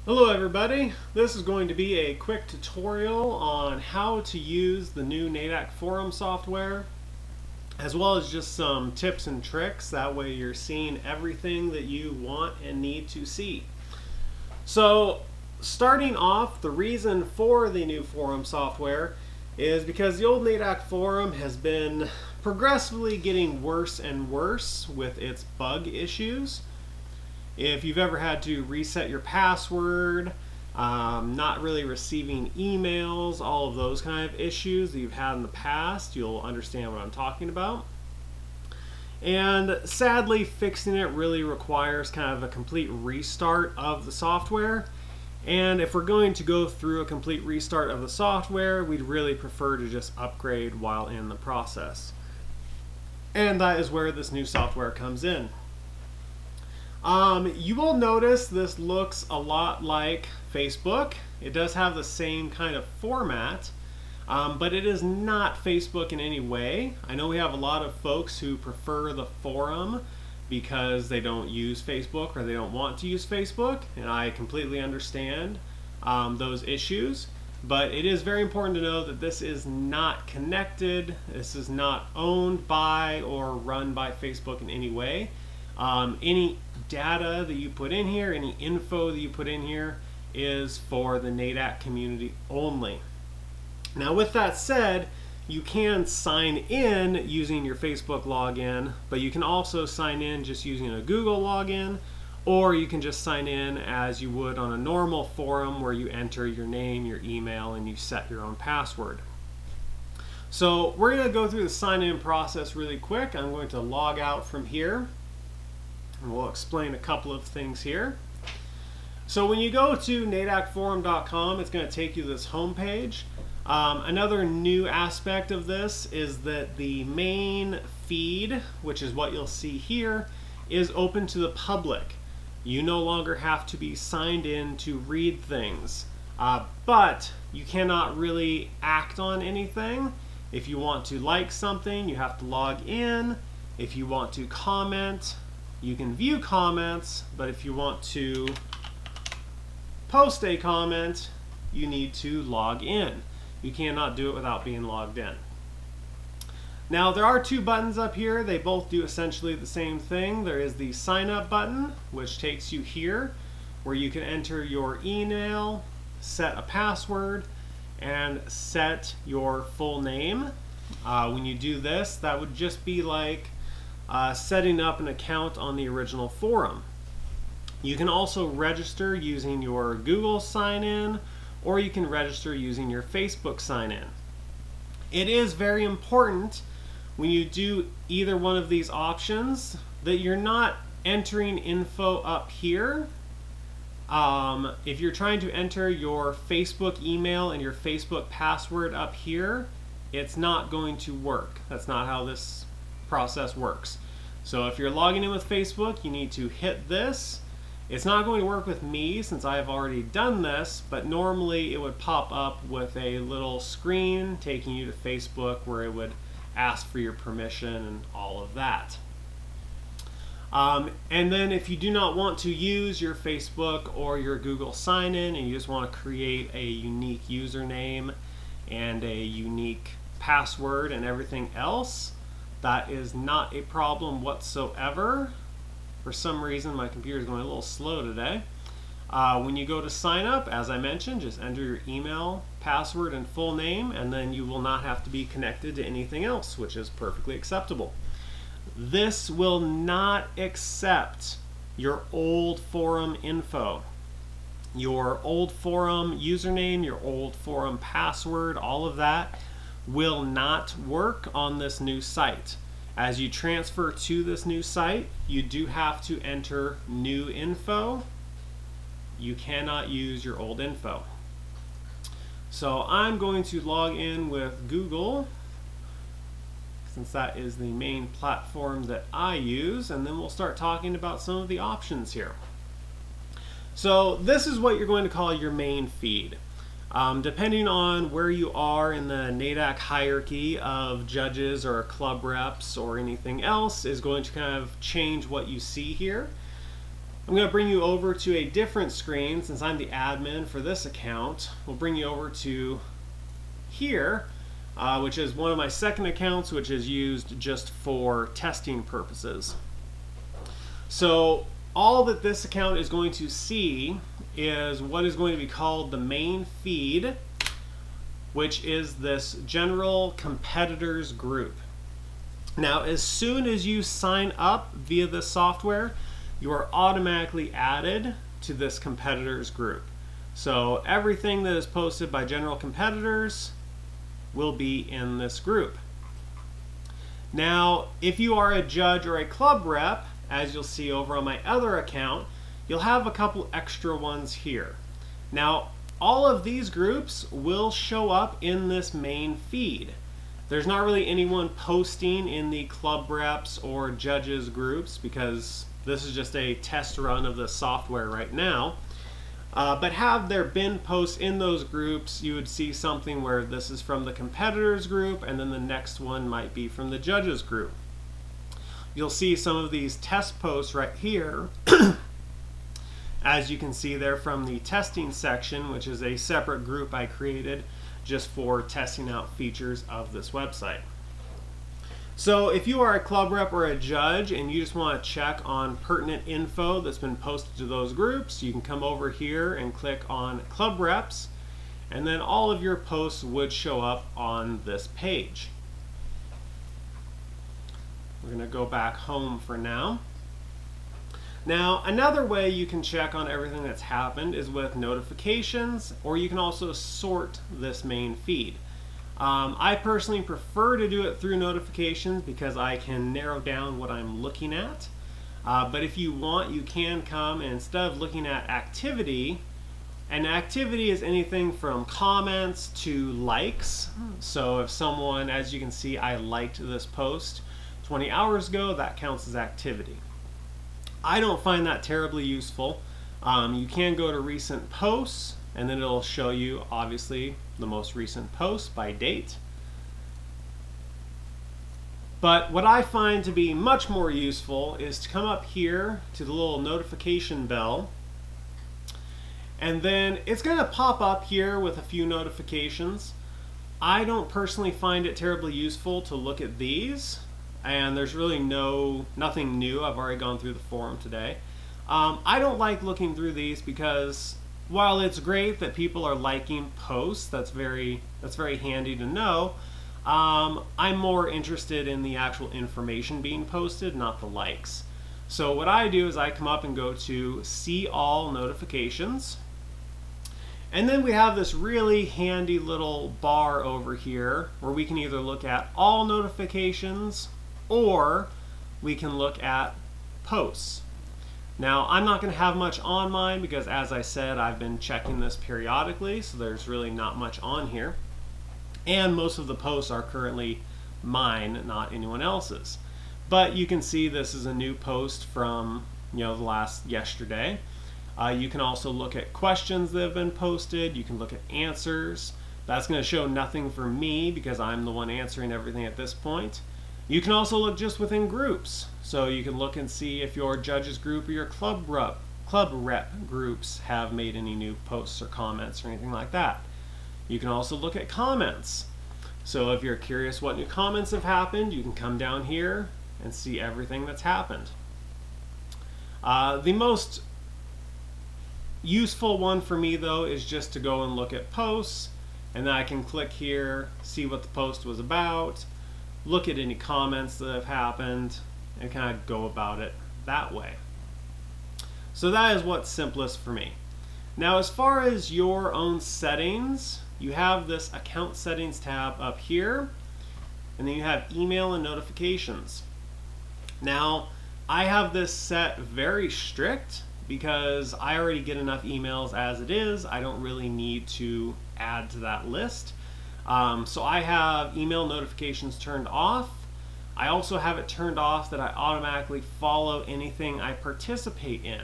Hello everybody, this is going to be a quick tutorial on how to use the new NADAC forum software, as well as just some tips and tricks. That way you're seeing everything that you want and need to see. So starting off, the reason for the new forum software is because the old NADAC forum has been progressively getting worse and worse with its bug issues. If you've ever had to reset your password, not really receiving emails, all of those kind of issues that you've had in the past, you'll understand what I'm talking about. And sadly, fixing it really requires kind of a complete restart of the software. And if we're going to go through a complete restart of the software, we'd really prefer to just upgrade while in the process. And that is where this new software comes in. You will notice this looks a lot like Facebook. It does have the same kind of format, but it is not Facebook in any way. I know we have a lot of folks who prefer the forum because they don't use Facebook or they don't want to use Facebook, and I completely understand those issues. But it is very important to know that this is not connected. This is not owned by or run by Facebook in any way. Any data that you put in here, any info that you put in here is for the NADAC community only. Now with that said, you can sign in using your Facebook login, but you can also sign in just using a Google login, or you can just sign in as you would on a normal forum where you enter your name, your email, and you set your own password. So we're going to go through the sign in process really quick. I'm going to log out from here. And we'll explain a couple of things here. So when you go to nadacforum.com, it's going to take you to this home page. Another new aspect of this is that the main feed, which is what you'll see here, is open to the public. You no longer have to be signed in to read things, but you cannot really act on anything. If you want to like something, you have to log in. If you want to comment, you can view comments, but if you want to post a comment, you need to log in. You cannot do it without being logged in. Now there are two buttons up here. They both do essentially the same thing. There is the sign up button, which takes you here, where you can enter your email, set a password, and set your full name. When you do this, that would just be like setting up an account on the original forum. You can also register using your Google sign-in, or you can register using your Facebook sign-in. It is very important when you do either one of these options that you're not entering info up here. If you're trying to enter your Facebook email and your Facebook password up here, it's not going to work. That's not how this process works. So if you're logging in with Facebook, you need to hit this. It's not going to work with me since I've already done this, but normally it would pop up with a little screen taking you to Facebook where it would ask for your permission and all of that. And then if you do not want to use your Facebook or your Google sign-in and you just want to create a unique username and a unique password and everything else, that is not a problem whatsoever. For some reason my computer is going a little slow today. When you go to sign up, as I mentioned, just enter your email, password, and full name, and then you will not have to be connected to anything else, which is perfectly acceptable. This will not accept your old forum info. Your old forum username, your old forum password, all of that will not work on this new site. As you transfer to this new site, you do have to enter new info. You cannot use your old info. So I'm going to log in with Google, since that is the main platform that I use, and then we'll start talking about some of the options here. So this is what you're going to call your main feed. Depending on where you are in the NADAC hierarchy of judges or club reps or anything else is going to kind of change what you see here. I'm going to bring you over to a different screen since I'm the admin for this account. We'll bring you over to here, which is one of my second accounts, which is used just for testing purposes. So all that this account is going to see is what is going to be called the main feed, which is this general competitors group. Now, as soon as you sign up via this software, you are automatically added to this competitors group. So everything that is posted by general competitors will be in this group. Now, if you are a judge or a club rep, as you'll see over on my other account, you'll have a couple extra ones here. Now, all of these groups will show up in this main feed. There's not really anyone posting in the club reps or judges groups because this is just a test run of the software right now. But have there been posts in those groups, you would see something where this is from the competitors group and then the next one might be from the judges group. You'll see some of these test posts right here. As you can see, they're from the testing section, which is a separate group I created just for testing out features of this website. So if you are a club rep or a judge and you just want to check on pertinent info that's been posted to those groups, you can come over here and click on club reps, and then all of your posts would show up on this page. We're going to go back home for now. Now, another way you can check on everything that's happened is with notifications, or you can also sort this main feed. I personally prefer to do it through notifications because I can narrow down what I'm looking at. But if you want, you can come and instead of looking at activity, and activity is anything from comments to likes. So if someone, as you can see, I liked this post 20 hours ago, that counts as activity. I don't find that terribly useful. You can go to recent posts and then it'll show you obviously the most recent post by date. But what I find to be much more useful is to come up here to the little notification bell, and then it's going to pop up here with a few notifications. I don't personally find it terribly useful to look at these, and there's really nothing new. I've already gone through the forum today. I don't like looking through these because while it's great that people are liking posts, that's very handy to know, I'm more interested in the actual information being posted, not the likes. So what I do is I come up and go to See All Notifications, and then we have this really handy little bar over here where we can either look at all notifications or we can look at posts. Now, I'm not going to have much on mine because, as I said, I've been checking this periodically, so there's really not much on here. And most of the posts are currently mine, not anyone else's. But you can see this is a new post from, yesterday. You can also look at questions that have been posted. You can look at answers. That's going to show nothing for me because I'm the one answering everything at this point. You can also look just within groups. So you can look and see if your judges group or your club rep groups have made any new posts or comments or anything like that. You can also look at comments. So if you're curious what new comments have happened, you can come down here and see everything that's happened. The most useful one for me though is just to go and look at posts, and then I can click here, see what the post was about, look at any comments that have happened, and kind of go about it that way. So that is what's simplest for me. Now, as far as your own settings, you have this account settings tab up here, and then you have email and notifications. Now, I have this set very strict because I already get enough emails as it is. I don't really need to add to that list. So I have email notifications turned off. I also have it turned off that I automatically follow anything I participate in.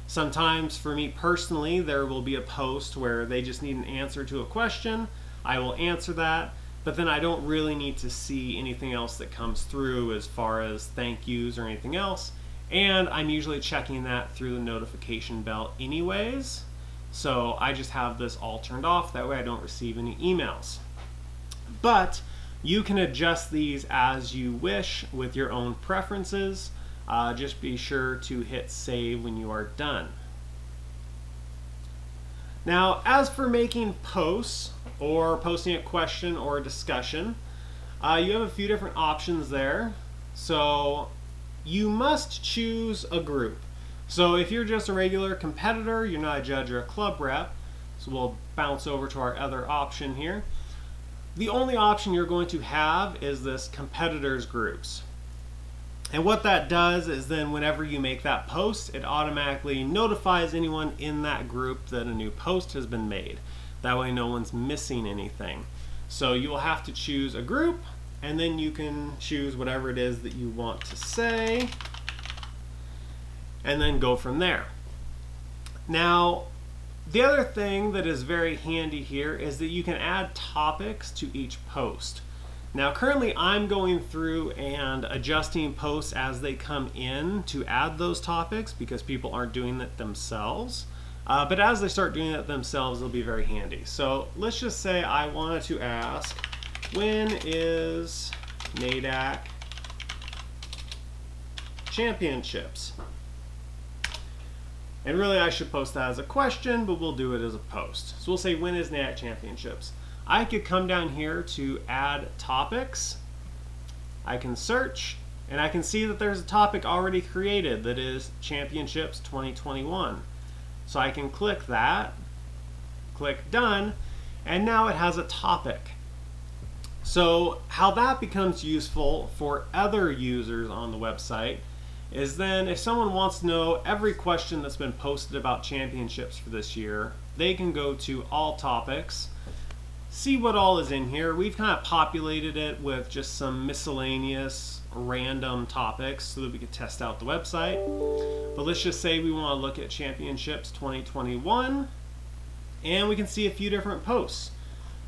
Sometimes for me personally, there will be a post where they just need an answer to a question. I will answer that, but then I don't really need to see anything else that comes through as far as thank yous or anything else. And I'm usually checking that through the notification bell anyways. So I just have this all turned off. That way I don't receive any emails. But you can adjust these as you wish with your own preferences. Just be sure to hit save when you are done. Now, as for making posts or posting a question or a discussion, you have a few different options there. So you must choose a group. So if you're just a regular competitor, you're not a judge or a club rep, so we'll bounce over to our other option here. The only option you're going to have is this competitors groups. And what that does is then whenever you make that post, it automatically notifies anyone in that group that a new post has been made. That way no one's missing anything. So you will have to choose a group, and then you can choose whatever it is that you want to say, and then go from there. Now, the other thing that is very handy here is that you can add topics to each post. Now, currently I'm going through and adjusting posts as they come in to add those topics because people aren't doing it themselves. But as they start doing it themselves, it'll be very handy. So let's just say I wanted to ask, when is NADAC championships? And really I should post that as a question, but we'll do it as a post. So we'll say, when is NADAC championships? I could come down here to add topics. I can search, and I can see that there's a topic already created that is Championships 2021. So I can click that, click done, and now it has a topic. So how that becomes useful for other users on the website is then if someone wants to know every question that's been posted about championships for this year, they can go to all topics, see what all is in here. We've kind of populated it with just some miscellaneous random topics so that we could test out the website. But let's just say we want to look at Championships 2021, and we can see a few different posts.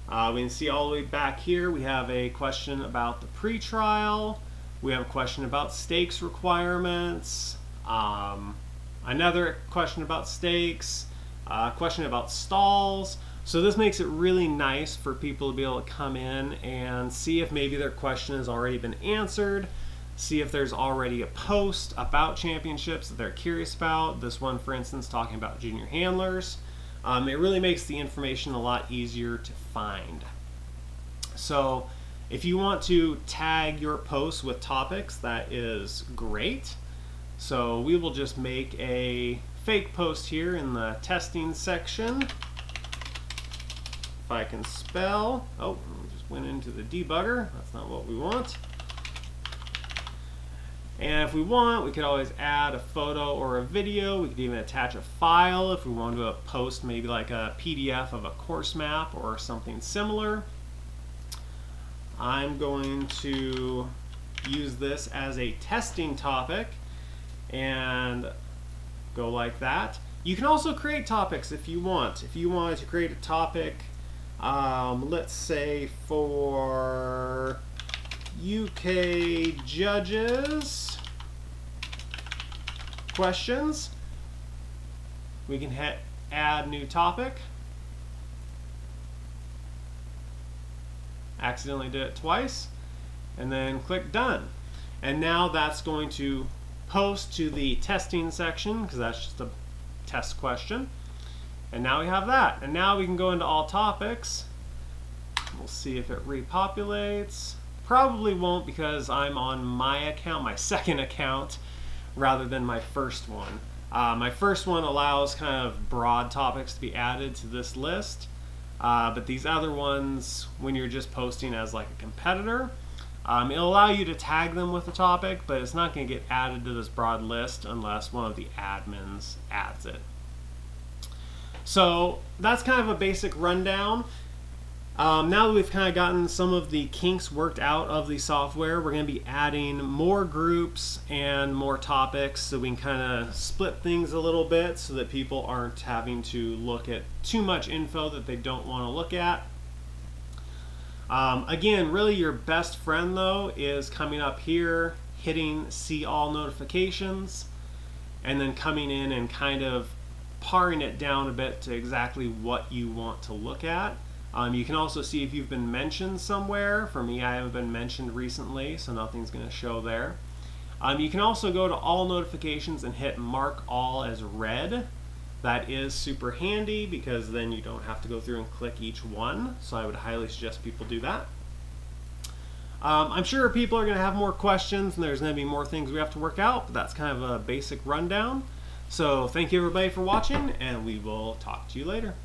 We can see all the way back here we have a question about the pre-trial, we have a question about stakes requirements, another question about stakes, a question about stalls. So this makes it really nice for people to be able to come in and see if maybe their question has already been answered, see if there's already a post about championships that they're curious about. This one, for instance, talking about junior handlers. It really makes the information a lot easier to find. So if you want to tag your posts with topics, that is great. So we will just make a fake post here in the testing section. If I can spell, oh, just went into the debugger. That's not what we want. And if we want, we could always add a photo or a video. We could even attach a file if we wanted to post maybe like a PDF of a course map or something similar. I'm going to use this as a testing topic and go like that. You can also create topics if you want. If you wanted to create a topic, let's say for UK judges questions, we can hit add new topic. Accidentally did it twice, and then click done. And now that's going to post to the testing section because that's just a test question. And now we have that. And now we can go into all topics. We'll see if it repopulates. Probably won't because I'm on my account, my second account, rather than my first one. My first one allows kind of broad topics to be added to this list. But these other ones, when you're just posting as like a competitor, it'll allow you to tag them with a topic, but it's not going to get added to this broad list unless one of the admins adds it. So that's kind of a basic rundown. Now that we've kind of gotten some of the kinks worked out of the software, we're going to be adding more groups and more topics so we can kind of split things a little bit so that people aren't having to look at too much info that they don't want to look at. Again, really your best friend though is coming up here, hitting see all notifications. and then coming in and kind of paring it down a bit to exactly what you want to look at. You can also see if you've been mentioned somewhere. For me, I haven't been mentioned recently, so nothing's going to show there. You can also go to all notifications and hit mark all as read. That is super handy because then you don't have to go through and click each one, so I would highly suggest people do that. I'm sure people are going to have more questions and there's going to be more things we have to work out, but that's kind of a basic rundown. So thank you everybody for watching, and we will talk to you later.